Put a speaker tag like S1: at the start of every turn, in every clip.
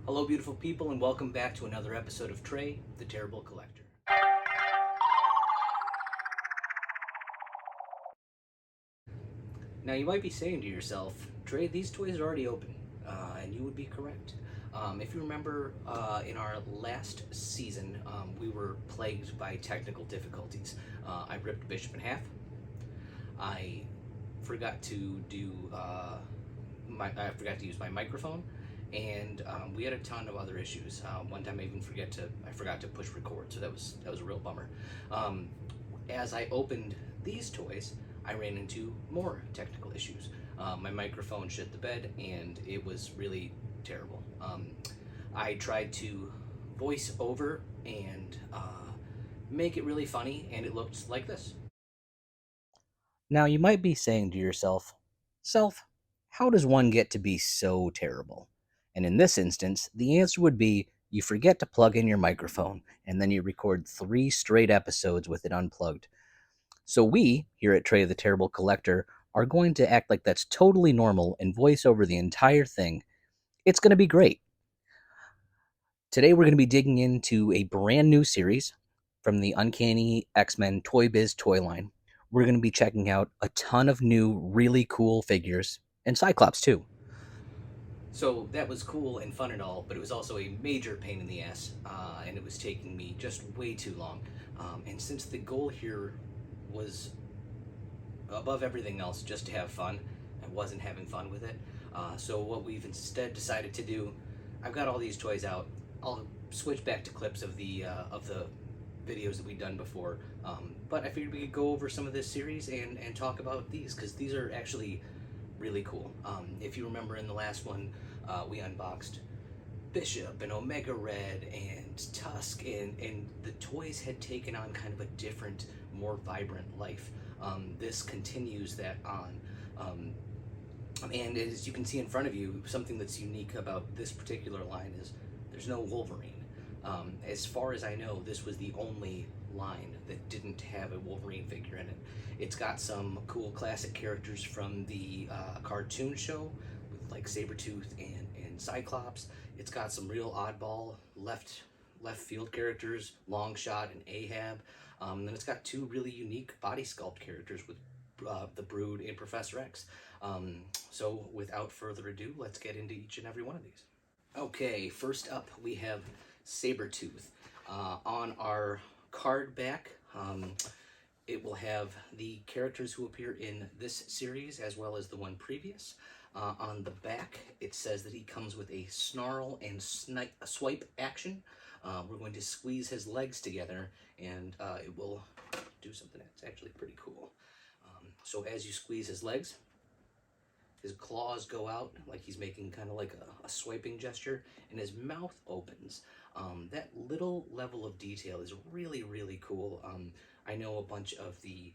S1: Hello, beautiful people, and welcome back to another episode of Trey, the Terrible Collector. Now, you might be saying to yourself, Trey, these toys are already open, and you would be correct. If you remember, in our last season, we were plagued by technical difficulties. I ripped Bishop in half. I forgot to do I forgot to use my microphone, and we had a ton of other issues. One time I forgot to push record, so that was a real bummer. Um, as I opened these toys, I ran into more technical issues. My microphone shit the bed, and it was really terrible. I tried to voice over and make it really funny, and it looked like this. Now, you might be saying to yourself, Self, how does one get to be so terrible? And in this instance, the answer would be you forget to plug in your microphone, and then you record 3 straight episodes with it unplugged. So we, here at Trey the Terrible Collector, are going to act like that's totally normal and voice over the entire thing. It's going to be great. Today we're going to be digging into a brand new series from the Uncanny X-Men Toy Biz toy line. We're going to be checking out a ton of new, really cool figures, and Cyclops too. So that was cool and fun and all, but it was also a major pain in the ass, and it was taking me just way too long. And since the goal here was above everything else just to have fun, I wasn't having fun with it. So what we've instead decided to do, I've got all these toys out. I'll switch back to clips of the videos that we've done before. But I figured we could go over some of this series and talk about these because these are actually really cool. If you remember in the last one, we unboxed Bishop and Omega Red and Tusk, and the toys had taken on kind of a different, more vibrant life. This continues that on. And as you can see in front of you, something that's unique about this particular line is there's no Wolverine. As far as I know, this was the only line that didn't have a Wolverine figure in it. It's got some cool classic characters from the cartoon show with like Sabretooth and Cyclops. It's got some real oddball left field characters, Longshot and Ahab. And then it's got two really unique body sculpt characters with the Brood and Professor X. So without further ado, let's get into each and every one of these. Okay, first up we have Sabretooth. On our card back, it will have the characters who appear in this series as well as the one previous. On the back, it says that he comes with a snarl and swipe action. We're going to squeeze his legs together, and it will do something that's actually pretty cool. So as you squeeze his legs, his claws go out like he's making kind of like a swiping gesture, and his mouth opens. That little level of detail is really, really cool. I know a bunch of the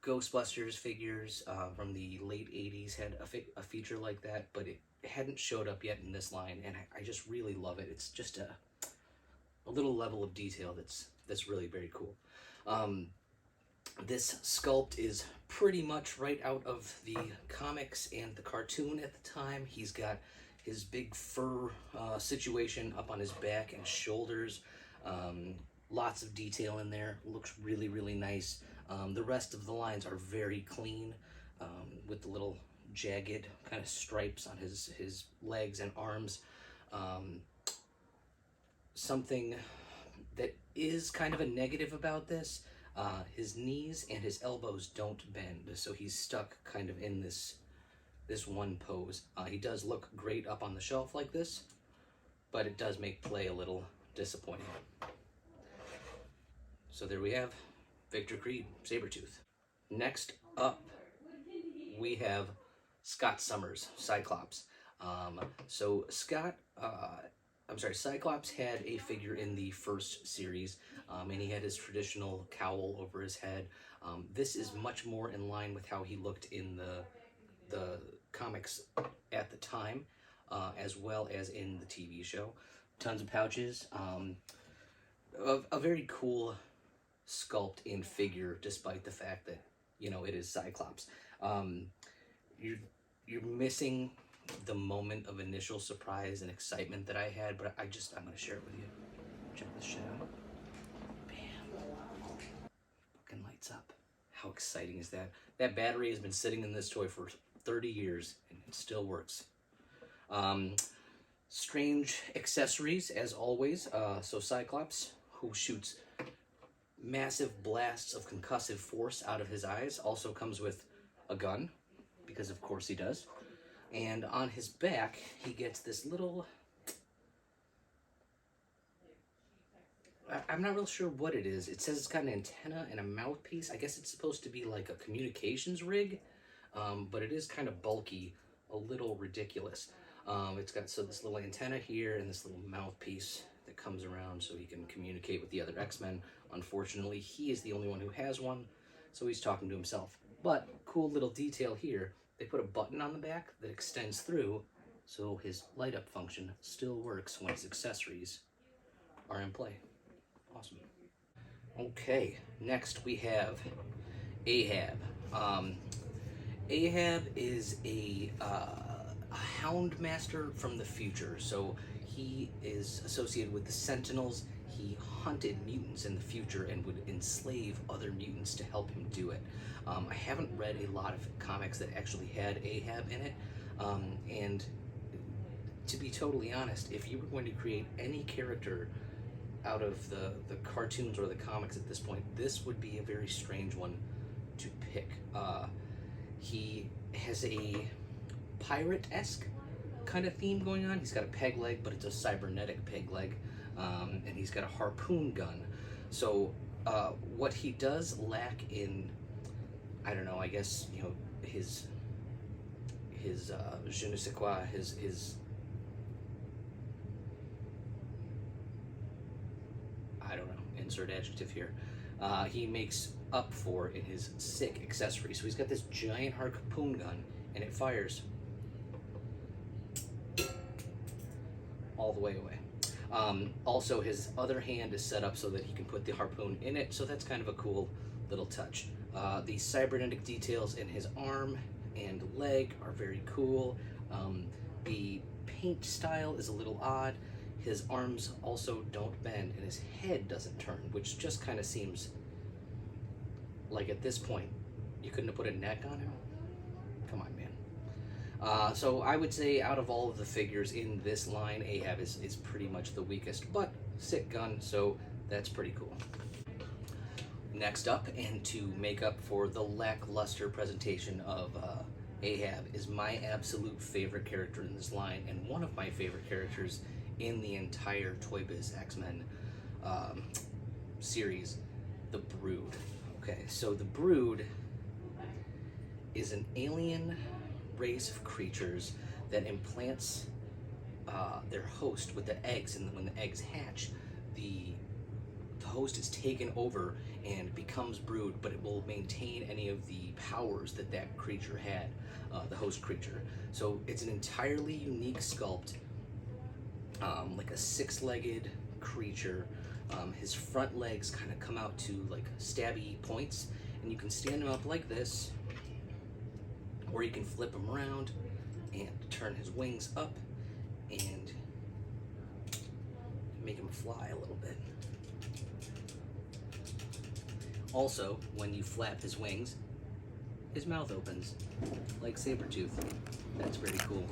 S1: Ghostbusters figures from the late 80s had a feature like that, but it hadn't showed up yet in this line, and I just really love it. It's just a little level of detail that's really very cool. Um, this sculpt is pretty much right out of the comics and the cartoon at the time. He's got his big fur situation up on his back and shoulders. Lots of detail in there. Looks really, really nice. The rest of the lines are very clean, with the little jagged kind of stripes on his legs and arms. Um, Something that is kind of a negative about this, his knees and his elbows don't bend, so he's stuck kind of in this one pose. He does look great up on the shelf like this, but it does make play a little disappointing. So there we have Victor Creed, Sabretooth. Next up, we have Scott Summers, Cyclops. So Cyclops had a figure in the first series, and he had his traditional cowl over his head. This is much more in line with how he looked in the comics at the time, as well as in the TV show. Tons of pouches. A very cool sculpt and figure, despite the fact that it is Cyclops. Um, you're you're missing the moment of initial surprise and excitement that I had, but I'm gonna share it with you. Check this shit out. Bam. Fucking lights up. How exciting is that? That battery has been sitting in this toy for 30 years and it still works. Strange accessories, as always. So Cyclops, who shoots massive blasts of concussive force out of his eyes, also comes with a gun, because of course he does. And on his back, he gets this little... I'm not real sure what it is. It says it's got an antenna and a mouthpiece. I guess it's supposed to be like a communications rig, but it is kind of bulky, a little ridiculous. It's got this little antenna here and this little mouthpiece that comes around so he can communicate with the other X-Men. Unfortunately, he is the only one who has one, so he's talking to himself. But cool little detail here, they put a button on the back that extends through, so his light up function still works when his accessories are in play. Awesome. Okay, next we have Ahab. Ahab is a hound master from the future, so he is associated with the Sentinels. He hunted mutants in the future and would enslave other mutants to help him do it. I haven't read a lot of comics that actually had Ahab in it, and to be totally honest, if you were going to create any character out of the cartoons or the comics at this point, this would be a very strange one to pick. He has a pirate-esque kind of theme going on. He's got a peg leg, but it's a cybernetic peg leg, and he's got a harpoon gun. So what he does lack in, I don't know, I guess, you know, his je ne sais quoi, his I don't know, insert adjective here, he makes up for in his sick accessory. So he's got this giant harpoon gun, and it fires all the way away. Also, his other hand is set up so that he can put the harpoon in it, so that's kind of a cool little touch. The cybernetic details in his arm and leg are very cool. The paint style is a little odd. His arms also don't bend, and his head doesn't turn, which just kind of seems like at this point, you couldn't have put a neck on him? Come on, man. So I would say out of all of the figures in this line, Ahab is pretty much the weakest, but sick gun, so that's pretty cool. Next up, and to make up for the lackluster presentation of Ahab, is my absolute favorite character in this line, and one of my favorite characters in the entire Toy Biz X-Men series, the Brood. Okay, so the Brood is an alien race of creatures that implants their host with the eggs, and when the eggs hatch, the host is taken over and becomes Brood, but it will maintain any of the powers that that creature had, the host creature. So it's an entirely unique sculpt, like a six-legged creature. His front legs kind of come out to like stabby points, and you can stand him up like this, or you can flip him around and turn his wings up and make him fly a little bit. Also, when you flap his wings, his mouth opens like Sabretooth. That's very cool.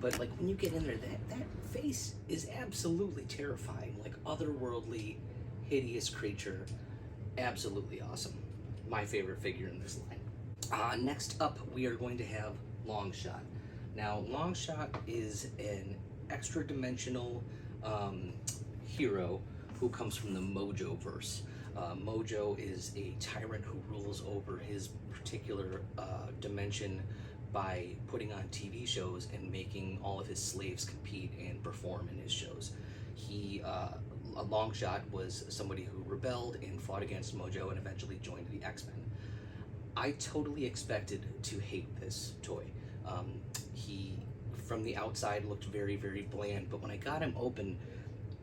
S1: But like when you get in there, that face is absolutely terrifying. Like otherworldly, hideous creature. Absolutely awesome. My favorite figure in this line. Next up, we are going to have Longshot. Now, Longshot is an extra-dimensional hero who comes from the Mojo-verse. Mojo is a tyrant who rules over his particular dimension by putting on TV shows and making all of his slaves compete and perform in his shows. A Longshot was somebody who rebelled and fought against Mojo and eventually joined the X-Men. I totally expected to hate this toy. He, from the outside, looked very, very bland, but when I got him open,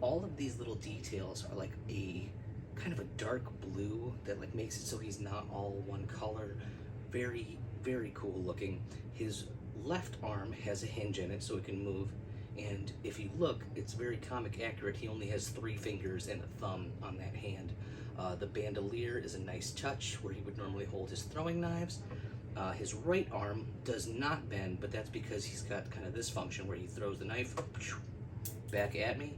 S1: all of these little details are like a kind of a dark blue that like makes it so he's not all one color. Very, very cool looking. His left arm has a hinge in it so it can move, and if you look, it's very comic accurate. He only has 3 fingers and a thumb on that hand. The bandolier is a nice touch where he would normally hold his throwing knives. His right arm does not bend, but that's because he's got kind of this function where he throws the knife back at me.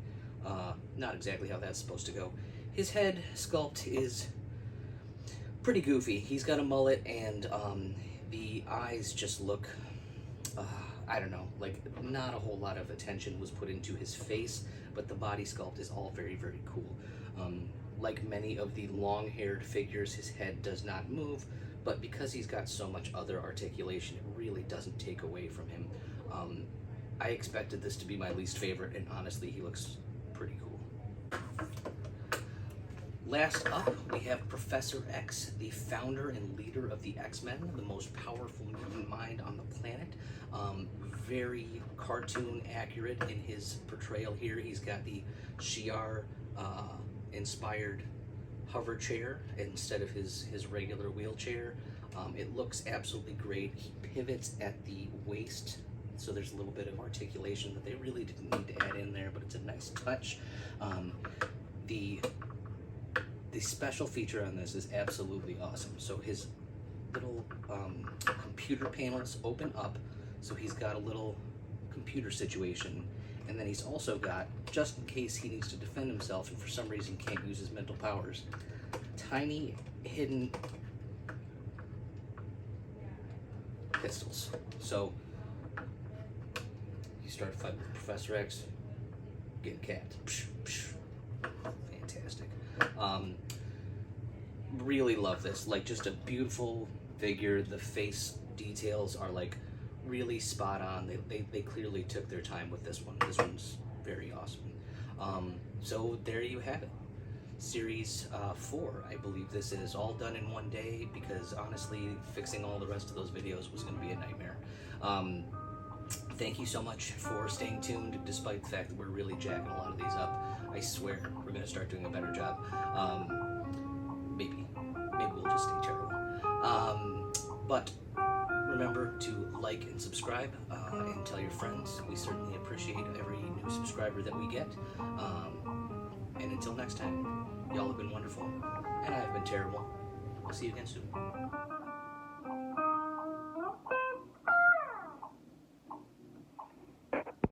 S1: Not exactly how that's supposed to go. His head sculpt is pretty goofy. He's got a mullet, and the eyes just look, I don't know, like not a whole lot of attention was put into his face, but the body sculpt is all very, very cool. Like many of the long-haired figures, his head does not move, but because he's got so much other articulation, it really doesn't take away from him. I expected this to be my least favorite, and honestly, he looks pretty cool. Last up, we have Professor X, the founder and leader of the X-Men, the most powerful mutant mind on the planet. Very cartoon accurate in his portrayal here. He's got the Shi'ar inspired hover chair instead of his regular wheelchair. It looks absolutely great. He pivots at the waist, so there's a little bit of articulation that they really didn't need to add in there, but it's a nice touch. The special feature on this is absolutely awesome. So his little computer panels open up, so he's got a little computer situation, and then he's also got, just in case he needs to defend himself and for some reason can't use his mental powers, tiny hidden pistols. So you start a fight with Professor X, get capped. Fantastic. Really love this. Like, just a beautiful figure. The face details are like really spot on. They clearly took their time with this one. This one's very awesome. So there you have it. Series 4, I believe this is all done in one day, because honestly, fixing all the rest of those videos was going to be a nightmare. Thank you so much for staying tuned, despite the fact that we're really jacking a lot of these up. I swear we're going to start doing a better job. Maybe we'll just stay terrible. But remember to like and subscribe, and tell your friends. We certainly appreciate every new subscriber that we get. And until next time, y'all have been wonderful, and I have been terrible. I'll see you again soon.